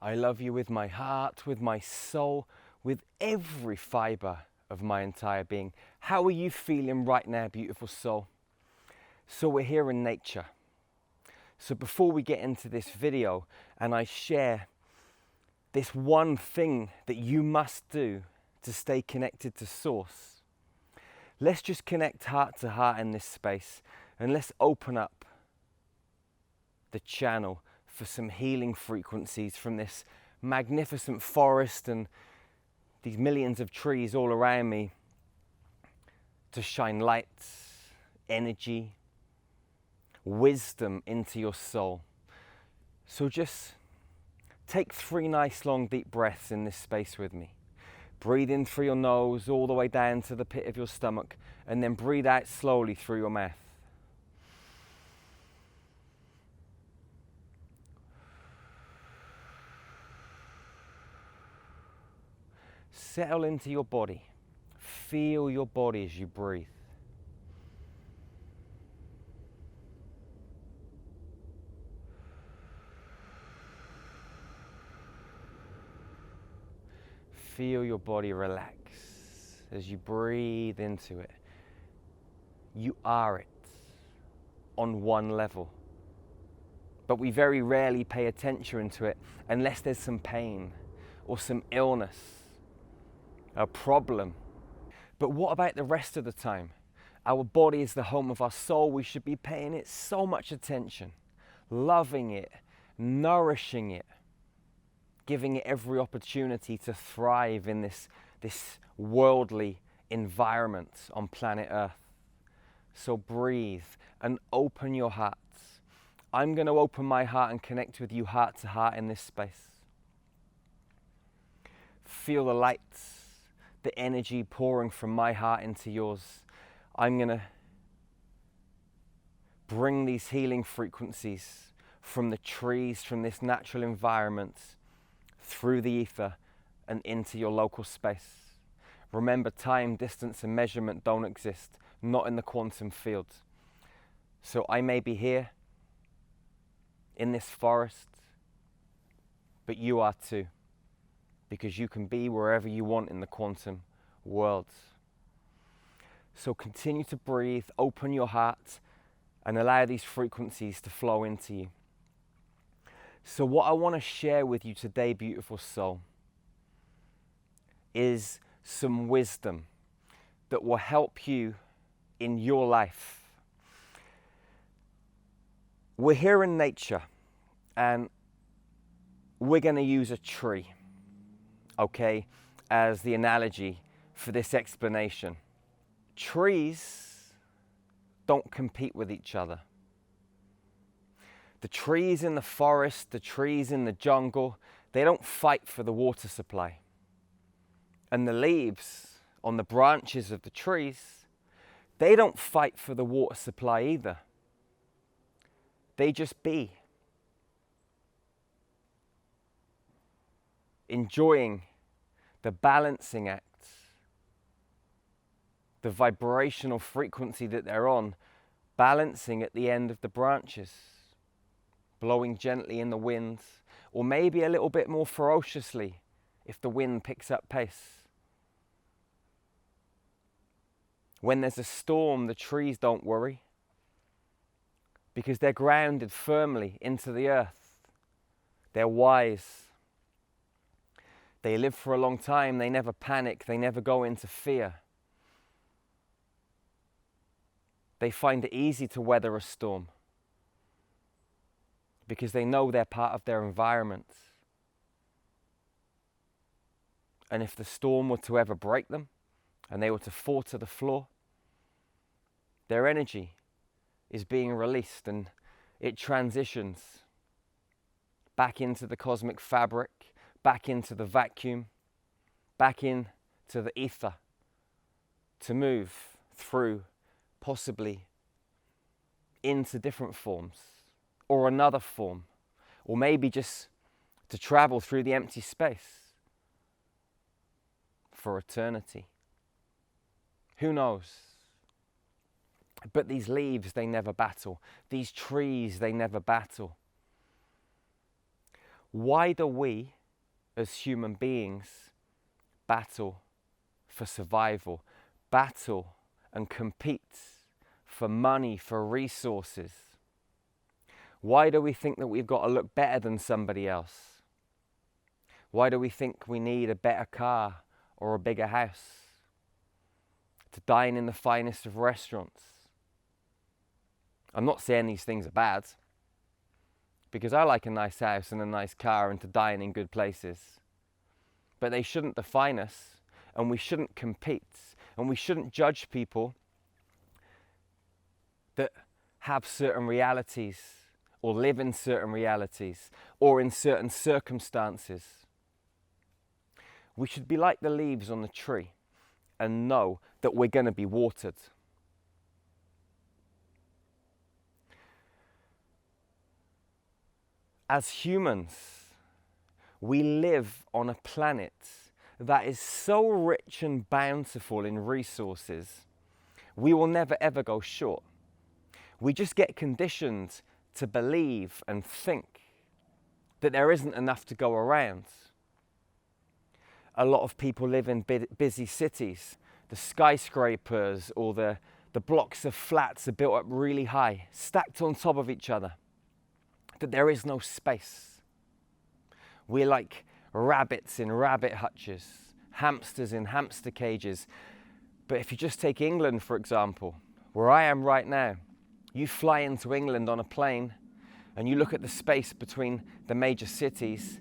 I love you with my heart, with my soul, with every fiber of my entire being. How are you feeling right now, beautiful soul? So we're here in nature. So before we get into this video and I share this one thing that you must do to stay connected to Source, let's just connect heart to heart in this space and let's open up the channel for some healing frequencies from this magnificent forest and these millions of trees all around me to shine light, energy, wisdom into your soul. So just take 3 nice long deep breaths in this space with me. Breathe in through your nose all the way down to the pit of your stomach, and then breathe out slowly through your mouth. Settle into your body. Feel your body as you breathe. Feel your body relax as you breathe into it. You are it on one level. But we very rarely pay attention to it unless there's some pain or some illness, a problem. But what about the rest of the time? Our body is the home of our soul. We should be paying it so much attention, loving it, nourishing it, giving it every opportunity to thrive in this worldly environment on planet Earth. So breathe and open your hearts. I'm going to open my heart and connect with you heart to heart in this space. Feel the lights, the energy pouring from my heart into yours. I'm going to bring these healing frequencies from the trees, from this natural environment, through the ether and into your local space. Remember, time, distance and measurement don't exist, not in the quantum field. So I may be here in this forest, but you are too, because you can be wherever you want in the quantum world. So continue to breathe, open your heart and allow these frequencies to flow into you. So what I want to share with you today, beautiful soul, is some wisdom that will help you in your life. We're here in nature and we're going to use a tree, okay, as the analogy for this explanation. Trees don't compete with each other. The trees in the forest, the trees in the jungle, they don't fight for the water supply. And the leaves on the branches of the trees, they don't fight for the water supply either. They just be, enjoying the balancing act, the vibrational frequency that they're on, balancing at the end of the branches, blowing gently in the wind, or maybe a little bit more ferociously if the wind picks up pace. When there's a storm, the trees don't worry because they're grounded firmly into the earth. They're wise. They live for a long time. They never panic. They never go into fear. They find it easy to weather a storm because they know they're part of their environment. And if the storm were to ever break them and they were to fall to the floor, their energy is being released and it transitions back into the cosmic fabric, back into the vacuum, back into the ether to move through, possibly into different forms or another form, or maybe just to travel through the empty space for eternity. Who knows? But these leaves, they never battle. These trees, they never battle. Why do we, as human beings, battle for survival, battle and compete for money, for resources? Why do we think that we've got to look better than somebody else? Why do we think we need a better car or a bigger house? To dine in the finest of restaurants? I'm not saying these things are bad, because I like a nice house and a nice car and to dine in good places. But they shouldn't define us, and we shouldn't compete, and we shouldn't judge people that have certain realities or live in certain realities or in certain circumstances. We should be like the leaves on the tree and know that we're going to be watered. As humans, we live on a planet that is so rich and bountiful in resources, we will never ever go short. We just get conditioned to believe and think that there isn't enough to go around. A lot of people live in busy cities. The skyscrapers or the blocks of flats are built up really high, stacked on top of each other, that there is no space. We're like rabbits in rabbit hutches, hamsters in hamster cages. But if you just take England, for example, where I am right now, you fly into England on a plane and you look at the space between the major cities,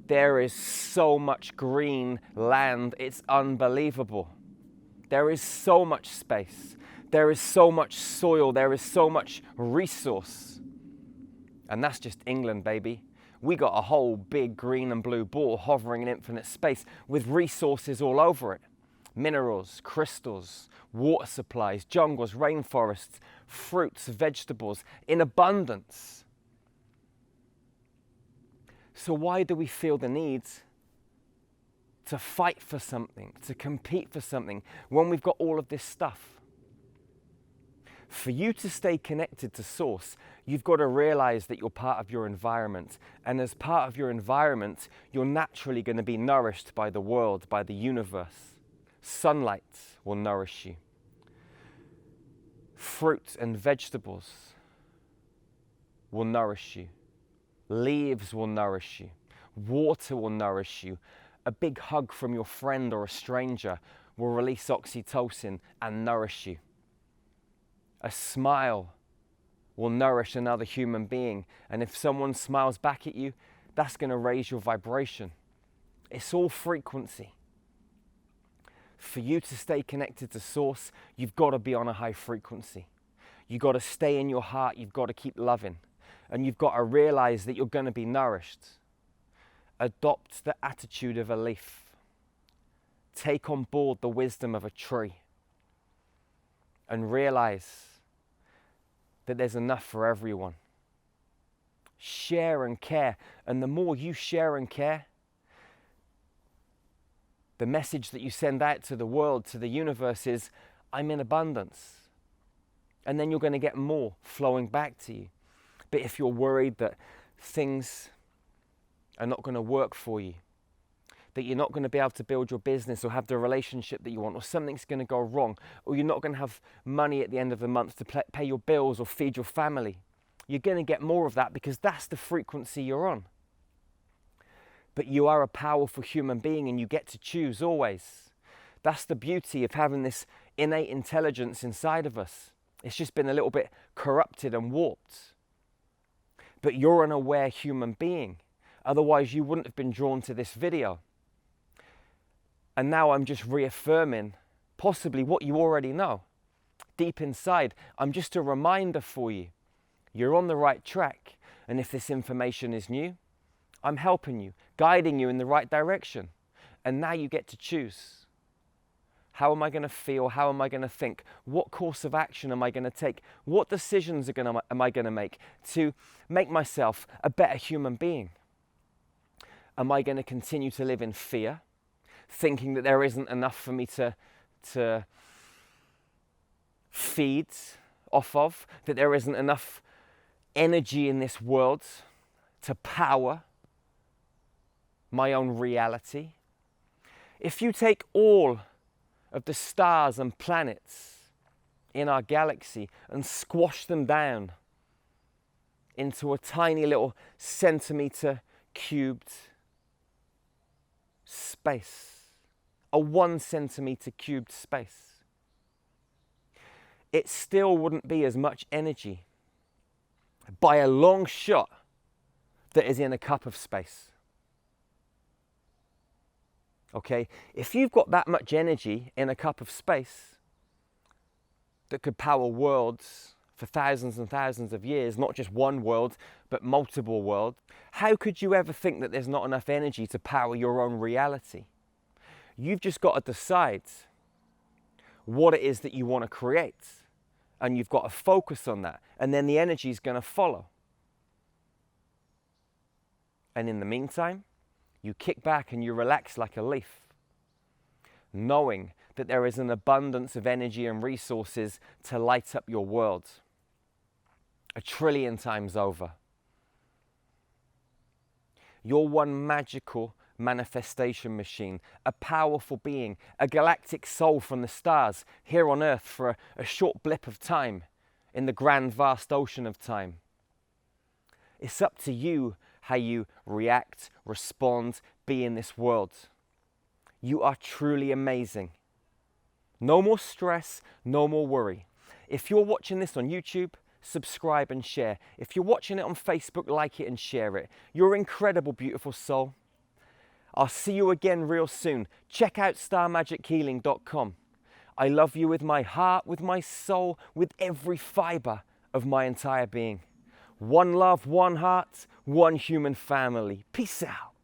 there is so much green land, it's unbelievable. There is so much space, there is so much soil, there is so much resource. And that's just England, baby. We got a whole big green and blue ball hovering in infinite space with resources all over it. Minerals, crystals, water supplies, jungles, rainforests, fruits, vegetables in abundance. So why do we feel the need to fight for something, to compete for something, when we've got all of this stuff? For you to stay connected to Source, you've got to realize that you're part of your environment. And as part of your environment, you're naturally going to be nourished by the world, by the universe. Sunlight will nourish you. Fruit and vegetables will nourish you. Leaves will nourish you. Water will nourish you. A big hug from your friend or a stranger will release oxytocin and nourish you. A smile will nourish another human being. And if someone smiles back at you, that's going to raise your vibration. It's all frequency. For you to stay connected to Source, you've got to be on a high frequency. You've got to stay in your heart. You've got to keep loving. And you've got to realize that you're going to be nourished. Adopt the attitude of a leaf. Take on board the wisdom of a tree. And realize that there's enough for everyone. Share and care. And the more you share and care, the message that you send out to the world, to the universe is, I'm in abundance. And then you're going to get more flowing back to you. But if you're worried that things are not going to work for you, that you're not going to be able to build your business or have the relationship that you want, or something's going to go wrong, or you're not going to have money at the end of the month to pay your bills or feed your family, you're going to get more of that because that's the frequency you're on. But you are a powerful human being and you get to choose always. That's the beauty of having this innate intelligence inside of us. It's just been a little bit corrupted and warped. But you're an aware human being. Otherwise you wouldn't have been drawn to this video. And now I'm just reaffirming possibly what you already know. Deep inside, I'm just a reminder for you. You're on the right track. And if this information is new, I'm helping you, guiding you in the right direction. And now you get to choose. How am I going to feel? How am I going to think? What course of action am I going to take? What decisions am I going to make to make myself a better human being? Am I going to continue to live in fear, thinking that there isn't enough for me to feed off of, that there isn't enough energy in this world to power my own reality. If you take all of the stars and planets in our galaxy and squash them down into a tiny little centimeter cubed space, a 1 centimeter cubed space, it still wouldn't be as much energy by a long shot that is in a cup of space. Okay, if you've got that much energy in a cup of space that could power worlds for thousands and thousands of years, not just one world, but multiple worlds, how could you ever think that there's not enough energy to power your own reality? You've just got to decide what it is that you want to create, and you've got to focus on that, and then the energy is going to follow. And in the meantime, you kick back and you relax like a leaf, knowing that there is an abundance of energy and resources to light up your world 1 trillion times over. You're one magical manifestation machine, a powerful being, a galactic soul from the stars here on Earth for a short blip of time in the grand vast ocean of time. It's up to you how you react, respond, be in this world. You are truly amazing. No more stress, no more worry. If you're watching this on YouTube, subscribe and share. If you're watching it on Facebook, like it and share it. You're an incredible, beautiful soul. I'll see you again real soon. Check out starmagichealing.com. I love you with my heart, with my soul, with every fiber of my entire being. One love, one heart, one human family. Peace out.